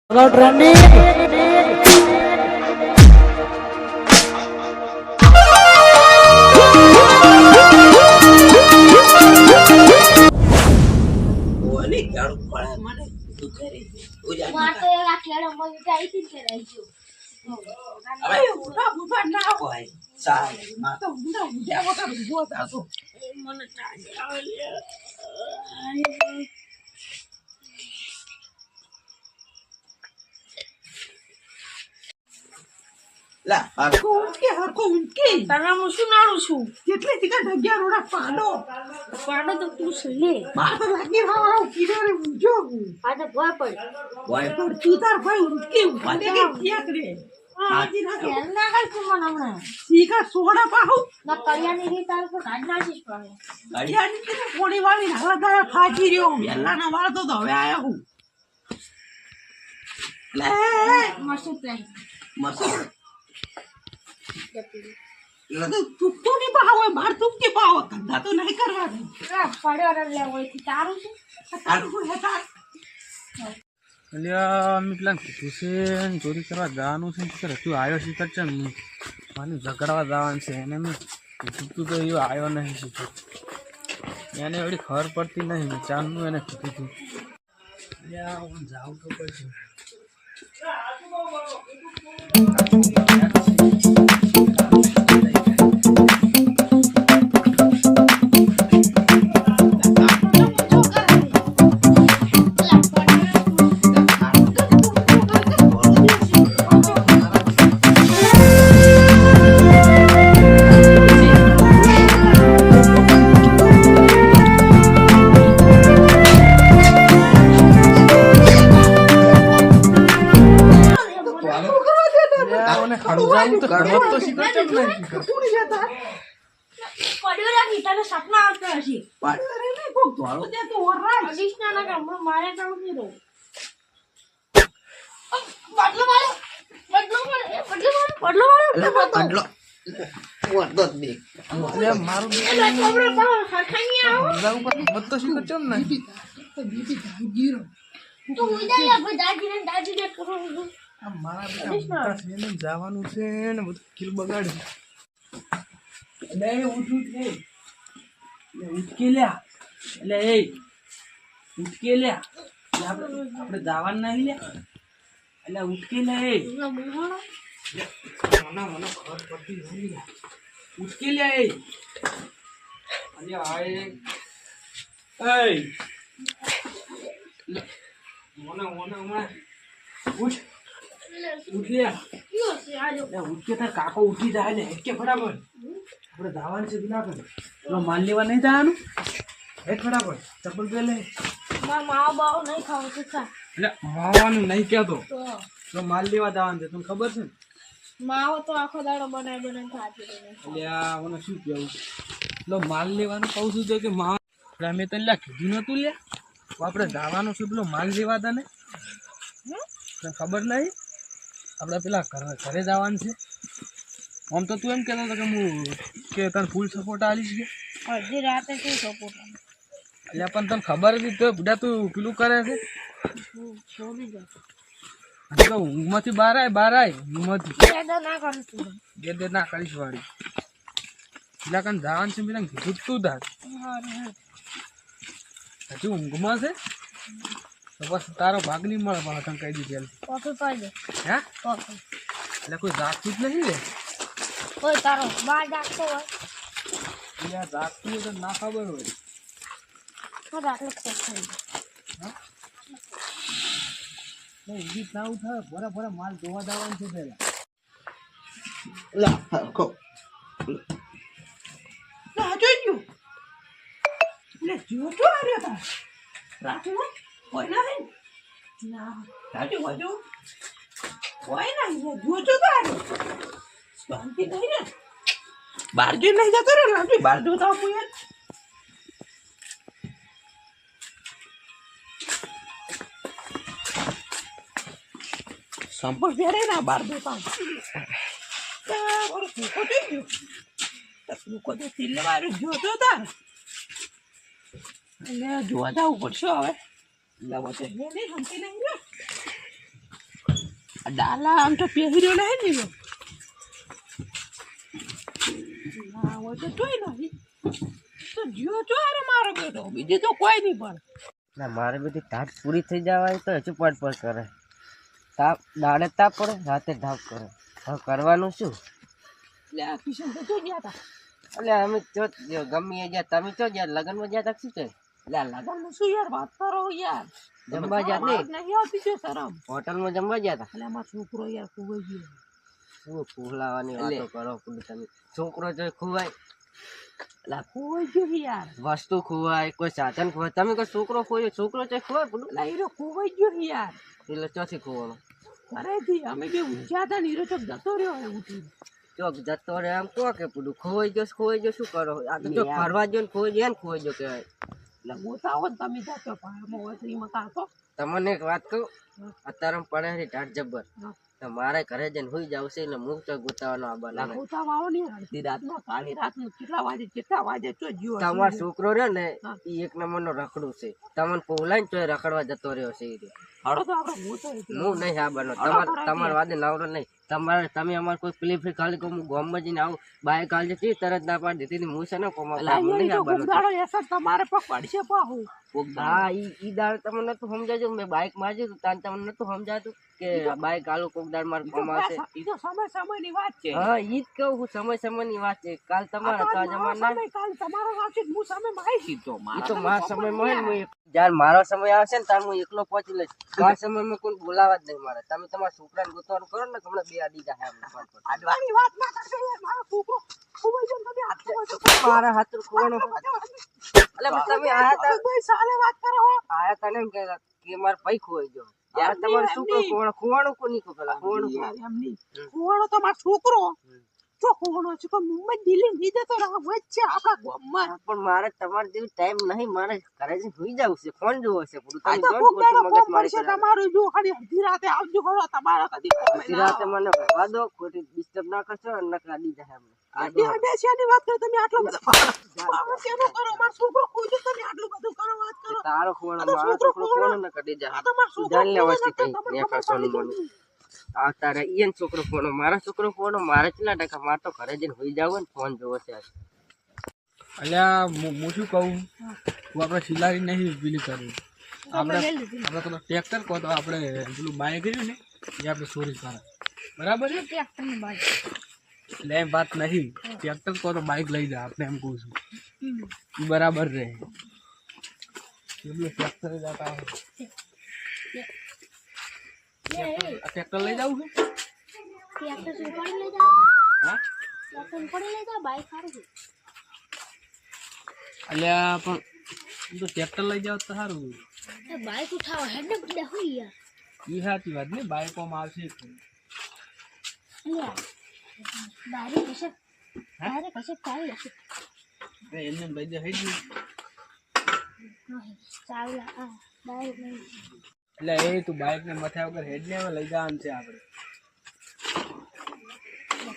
Trending ઓલી ગાડું પડે મને તું કરી ઉજા માં તો એલા ખેડો મન કાઈ થી કે રહેજો હવે ઉઠા ઉઠા ના હોય સાલ માં તો ઉડા ઉજા વગર ઉભો થાતો મને ચાલે આવે લે લા હરકો ઉઠકે તારા હું શું નાડું છું કેટલી ટીકા જગ્યા રોડા પાડો પાડો તો તું સલે માર તો લાગી રાવ કીડરે ઉજો આ તો ભય પડ ઓય પર તું તાર ભાઈ ઉઠકે ઉઠે કે ક્યાં કરે આજી ના ખેલ ના કર તું મને હમણાં સીકા સોડા પાહુ ના કલ્યાણી રી તાર પર કાઢ નાખીશ પાડે કડિયાની કે કોડી વાળી હાલા દા ફાજી રહ્યો વેલાના વાળ તો હવે આયો હું લે મસ્ત પ્લાન મસ્ત તું તો નહીં પાવો બાર તું કે પાવો ધંધા તો નહીં કરવા દે પડ્યો રે લે હોય થી તારું છે તારું કોઈ હતા અલ્યા અમે પેલા કીધું છે ને ચોરી કરવા જવાનું છે કે તું આવ્યો છે કરશે ને મને ઝઘડવા જવાનું છે એને મેં કીધું તું તો એ આવ્યો નહીં શીખ્યું એને એવડી ખબર પડતી નહીં ચાલનું એને કીધું તું અલ્યા હું જાઉં તો પડશે પડ્યો રાખી તને સપના આવતા હશે પાડો રે ને કોક ધોળો દે તો ઓરાય અડીશના ના હમણાં મારે કામ નહીં રહું બદલો મારો પડલો વરદો દે અલ્યા મારું એટલે છોકરો પાવ સરખાઈ આવો જાવું પડે બધો શીખો ચમ ને તું ઉડા લે ભાઈ દાદી ને કરો આ મારા બેટા મોટા છે ને જવાનું છે ને બધું કિલ બગાડ્યું બે ઉઠ ઉઠ એ ઉઠકે લ્યા એટલે એ ઉઠકે લ્યા આપણે જવાનું નહીં લ્યા એટલે ઉઠકે લે એ મને ખબર પડતી નથી લ્યા ઉઠકે લ્યા એ અલ્યા આ એ મને ઉઠ ઉઠ લ્યા ઉઠ કે તાર કાકો ઉઠી જાય ને હેટ કે ફટાફટ આપણે ધાવાનું છે બિના કરે પેલો માલ લેવા નહીં જવાનું હેટ ફટાફટ ચપ્પલ પહેલે મારા માવા બાવ નહીં ખાવું છે સા એટલે માવાનું નહીં કહેતો તો તો માલ લેવા જવાનું છે તમને ખબર છે ને માવો તો આખો દાડો બનાવી ખાતી રહે એટલે આ મને શું કહેવું એટલે માલ લેવાનું કહું છું તો કે મા મેં તને લ્યા કીધું નતું લ્યા આપણે જવાનું છે પેલો માલ લેવા તને તને ખબર નહીં આપણે પેલા ઘરે જવાનું છે આમ તો તું એમ કહેતો હતો કે હું કે તને ફૂલ સપોર્ટ આલીશ કે હજી રાતે શું સપોર્ટ એટલે પણ તને ખબર હતી તો બધા તું પેલું કરે છે છોડી જા તો ઊંઘમાંથી બહાર આય ઊંઘમાંથી ના કરું તું બે ના કરીશ વાળી પેલા કાન જવાનું છે પેલા કીધું તું તાર હજુ ઊંઘમાં છે તો બસ તારો ભાગ નહીં મળે પણ તને કહી દીધેલ કોફી પાઈ દે હે કોફી એટલે કોઈ જાગતું જ નહીં રે કોઈ તારો બા જાગતો હોય એટલે જાગતું હોય તો ના ખબર હોય તો રાત્રે કોફી ઊંઘી ના ઉઠાવે બરાબર માલ ધોવા જવાનું છે પેલા લા હરકો લા જોજો લે જોજો આર્યો તા રાતે હોય ના રે ના રાતે હોજો હોય ના જોજો તો આર્યો શાંતિ નહીં ને બહાર જો નહીં જતો રે રાતે બહાર જો તો આપું યાર સંપર્ક ફેરે ના બહાર જો પાઉં સુકો થઈ ગયો સુકો તો સિલ્લે મારું જોતો તાર એટલે જોવા જવું પડશે હવે એટલે વચ્ચે નહીં સમજી નહીં આ ડાલા આમ તો પહેર્યો નહીં ને એવો. ના હોય તો જોઈ નથી તો જીઓ જો અરે મારો બેટો બીજું તો કોઈ નહીં પણ ના મારે બધી ધાટ પૂરી થઈ જવાય તો હજુ પડ કરે. તાપ દાડે તાપ પડે રાતે ધાપ કરે. હવે કરવાનું શું? એટલે આ કિશન તો જોઈ ગયા હતા. એટલે અમે તો ગમે ગયા, તમે તો ગયા લગ્નમાં ગયા તા શું છે? એટલે આ લગનનું શું યાર વાત કરો યાર. જમવા ગયા વાત નહીં આવતી છે શરમ. હોટલમાં જમવા ગયા હતા. એટલે આમાં છોકરો યાર ખોવાઈ ગયો. શું ફૂલાવાની વાતો કરો તમે? છોકરો જો ખોવાય, એટલે ખોવાઈ ગયો યાર. વસ્તુ ખોવાય, કોઈ સાધન ખોવાય. તમે કોઈ છોકરો ખોવાય, છોકરો છે ખોવાય પેલું એટલે હીરો ખોવાઈ ગયો યાર. એટલે ચોથી ખોવાનો ઘરેથી અમે જે ઊંચા હતા ને હીરો ચોક જતો રહ્યો હવે ઉઠી. ચોક જતો રહે આમ કહો કે પેલું ખોવાઈ ગયો શું કરો? આ તો ચોક ફરવા ગયો ને ખોવાઈ ગયા ને ખોવાઈ ગયો કહેવાય. એટલે ગોતાવો ને તમે જાતો પારમાં હોય તો એમાં કાતો. તમને એક વાત કહું, અત્યારે પડે છે ઢાઢ જબ્બર. તો મારે ઘરે જઈને હુઈ જાવ છે એટલે હું તો ગોતાવાનો આ બનાવે. ગોતાવા આવો ને અડધી રાતમાં કાળી રાતનું કેટલા વાગે ચો જીવો. તમારો છોકરો રહ્યો ને એ એક નંબર નો રખડું છે. તમને પોલાય ને તો રખડવા જતો રહ્યો છે. હળો તો આપણે ગોતાવી હું નહીં આ બનો તમારે વાદે નવરો નહીં. તમે અમારે કોઈ પ્લે ફ્રી ખાલી હું ગોમમાં જઈને આવું બાઈક હાલ જતી તરત ના પાડી દેતી. હું છે ને તમારે પડશે પાહું. હા ઈ દાળ તમને નતું સમજાતું. મેં બાઈક માર્યું હતું તાન તમને નતું સમજાતું કે બાઈક હાલો કોક દાળ મારે કોમ આવશે. ઈ તો સમય ની વાત છે. હા ઈ જ કહું હું, સમય ની વાત છે. કાલ તમારે તો આજ અમારે ના. કાલ તમારો આવશે હું સમય માં આવી સીધો. ઈ તો મારા સમય માં જયારે મારો સમય આવશે ને ત્યારે હું એકલો પહોંચી લઈશ. મારા સમયમાં કોઈ બોલાવા જ નહીં મારે. તમે તમારા છોકરાને ગોતવાનું કરો ને હમણાં બે આડી જાય. આડવાની વાત ના કરશો યાર. મારો છોકરો ખોવાઈ ગયો તમે હાથ મારા હાથ ખોવાનો એટલે તમે આયા ભાઈ સાલે વાત કરો હો. તા ને કે મારા ભાઈ ખોવાઈ ગયો. યાર તમારો છોકરો ખોવાણું કોની કો પેલા ખોવાણું એમ નહીં. ખોવાણો તો મારો છોકરો જો ખોવાણો છે પણ મુંબઈ દિલ્હી નહીં જતો રહે વચ્ચે આપણા ગામમાં. પણ મારે તમારે જેવી ટાઈમ નહીં. મારે ઘરે જઈને સુઈ જવું છે. ફોન જોવો છે પૂરું. આ તો કોક દાડો કોમ પડશે તમારું. જો ખાલી અડધી રાતે આવજો ખરો તમારા કદી કોમ અડધી રાતે મને ભરવા દો. ખોટી ડિસ્ટર્બ ના કરશો અને કાઢી જાય અમને. આડે વાત કરો તમે. આટલો બધો પાવર કેનો કરો. મારો છોકરો ખોઈ ગયો તમે આટલું બધું કરો વાત કરો. તારો ખોવાનો મારો છોકરો ખોવાનો ને કાઢી જાય. જાણ લે વસ્તી કઈ ને કરશોનું મને. આ તારે ઈયન છોકરો ખોવાનો મારા છોકરો ખોવાનો મારે કેટલા ટકા? મારે તો ઘરે જઈને હોઈ જાવ ને ફોન જોવો છે. અલ્યા હું શું કહું, હું આપણે સિલારી નહીં પેલી કરવી. આપણે તો ટ્રેક્ટર કહો તો આપણે પેલું બાય કર્યું ને એ આપણે ચોરી કરે. બરાબર છે? ટ્રેક્ટરની બાજુ એટલે એમ વાત નહીં. ટ્રેક્ટર કહો તો બાઇક લઈ જાય. આપણે એમ કહું છું એ બરાબર રહે. એટલું ટ્રેક્ટર જતા ટ્રેક્ટર લઈ જવું છે. ટ્રેક્ટર ઉપાડી લઈ જાવ. હા ટ્રેક્ટર ઉપાડી લઈ જાવ. બાઈક સારું છે. અલ્યા પણ તો ટ્રેક્ટર લઈ જાવ તો સારું. બાઈક ઉઠાવો હેડ ને પડે હોય યાર. એ સાચી વાત ને. બાઇકોમાં આવશે ડાયરેક્ટ કશે ચાવી હશે. એમને લઈ જાય હેડ ને. ચાવી ડાયરેક્ટ નહીં. એટલે એ તું બાઇક ને મથા વગર હેડ ને હવે લઈ જવાનું છે આપણે.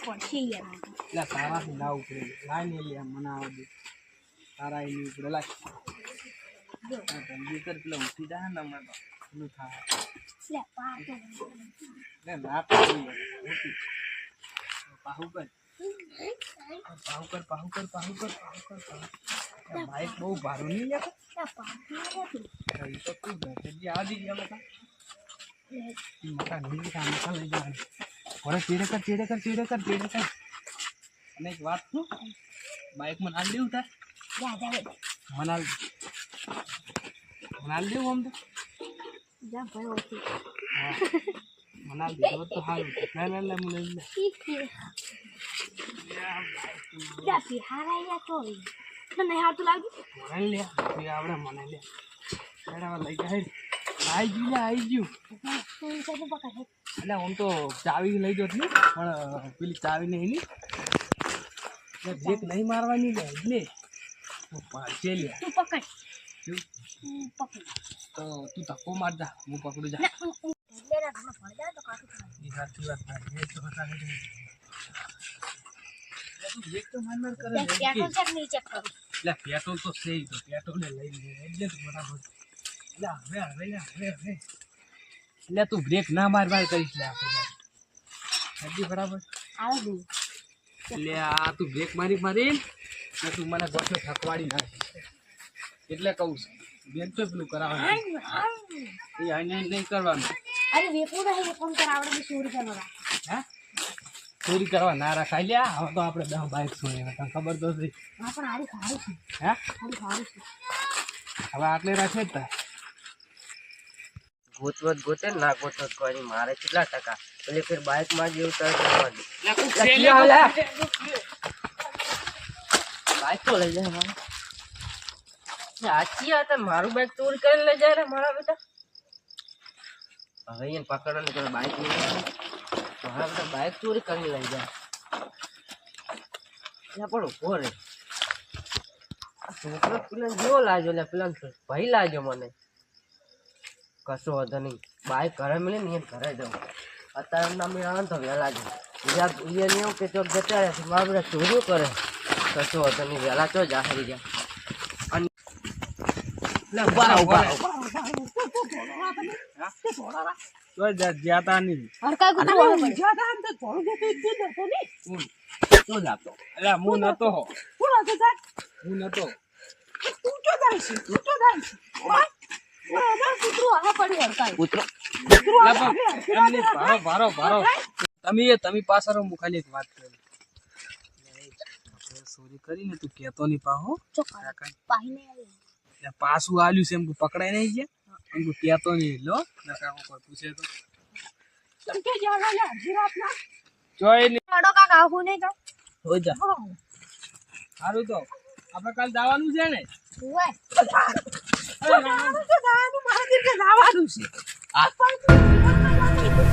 પડશે યાર. એટલે સારાથી ના ઉપડે. લાય ને લે મને આવવા દે. સારા એની ઉપડે લાય. કમ્પ્યુટર પેલા ઉઠી જાય ને હમણાં તો એનું થાય. ના પાહુ કર બાઈક બહુ ભારું નહીં લે. તો તું ઘરથી આવી ગયા મકા નહીં મકા લઈ જવાનું. હવે ચેડે કર. અને એક વાત શું, બાઈકમાં નાલ દેવું તાર મનાલ દેવું આમ તો હા મનાલ દીધો તો સારું. ના મને લઈ લે. આવડે મને લે. લઈ જાય આવી ગયું. એટલે આમ તો ચાવી લઈ દો ને પણ પેલી ચાવી નહીં બ્રેક નહીં મારવાની લે. એટલે પાછે લે તો તું ધક્કો મારજા હું પકડું જા. બ્રેક તો માર કરે. પેટ્રોલ તો છે તો પેટ્રોલ લઈ લે એટલે બરાબર. એટલે હવે એટલે તું બ્રેક ના માર કરીશ લે આપણે. હજી બરાબર આવે દે એટલે આ તું બ્રેક મારી ને તું મને ગોઠો થકવાડી નાખી એટલે કહું છું બેન તો પેલું કરાવવાનું એ અહીં નહીં કરવાનું અરે વેપો રહે એ ફોન કરાવડે બી ચોરી કરવા હા ચોરી કરવા ના રાખાય લ્યા હવે તો આપણે 10 બાઈક સોની તને ખબર તો છે હા પણ આરી સારું છે હા આરી સારું છે હવે આટલે રાખે જ તા ગોતવત ગોતે ને ના ગોતવત કોઈ નહીં. મારે કેટલા ટકા એટલે ફિર બાઇક માં જેવું તરત જવા દે. બાઇક તો લઈ જાય મારે આછી આ તો મારું બાઇક ચોરી કરીને લઈ જાય રે મારા બેટા. હવે એને પકડવાનું કરે બાઇક લઈ જાય મારા બેટા બાઇક ચોરી કરીને લઈ જાય. એટલે પણ ઉભો રે આ છોકરો પેલા જેવો લાગ્યો એટલે પેલા ભાઈ લાગ્યો મને. કશો વાંધો નહીં બાઇક ઘરે મળે ને એને ઘરે જાઉં અત્યારે ના મેં આવે તો વહેલા જ બીજા એને એવું કે ચોક જતા રહે છે મારા બધા ચોરીઓ કરે કશો વાંધો નહીં વહેલા તો જ હારી જાય. અને જ્યાતા નહીં હરકાય કુતરો વાળો પડે જ્યાં તા ને તો થોડું ગોતું જ નતો ને. શું જાતો એટલે હું નતો કોણ હતો તાર? હું નતો તું તો જાય છે, તું તો જાય છે. ઓય, અમાર કૂતરો આ પડ્યો હરકાય કૂતરો કૂતરું લા આવે, પણ એમની ભારો તમે પાછળ હું ખાલી એક વાત કરી ચોરી કરીને તું કેતો નહીં પાહો પાહીને આવી પાછું આલ્યું છે એમ કે પકડાય નહીં ગયા એમ કે કેતો નહીં લો નકા કોઈ પૂછે તો તમ કે જાવા લે જીરાત ના. જોઈ નહીં મડો કાકા આખું નહીં કા હો જા સારું તો આપણે કાલ જવાનું છે ને ઓય જવાનું તો જવાનું, મારા ઘરે જવાનું છે. આ પણ તું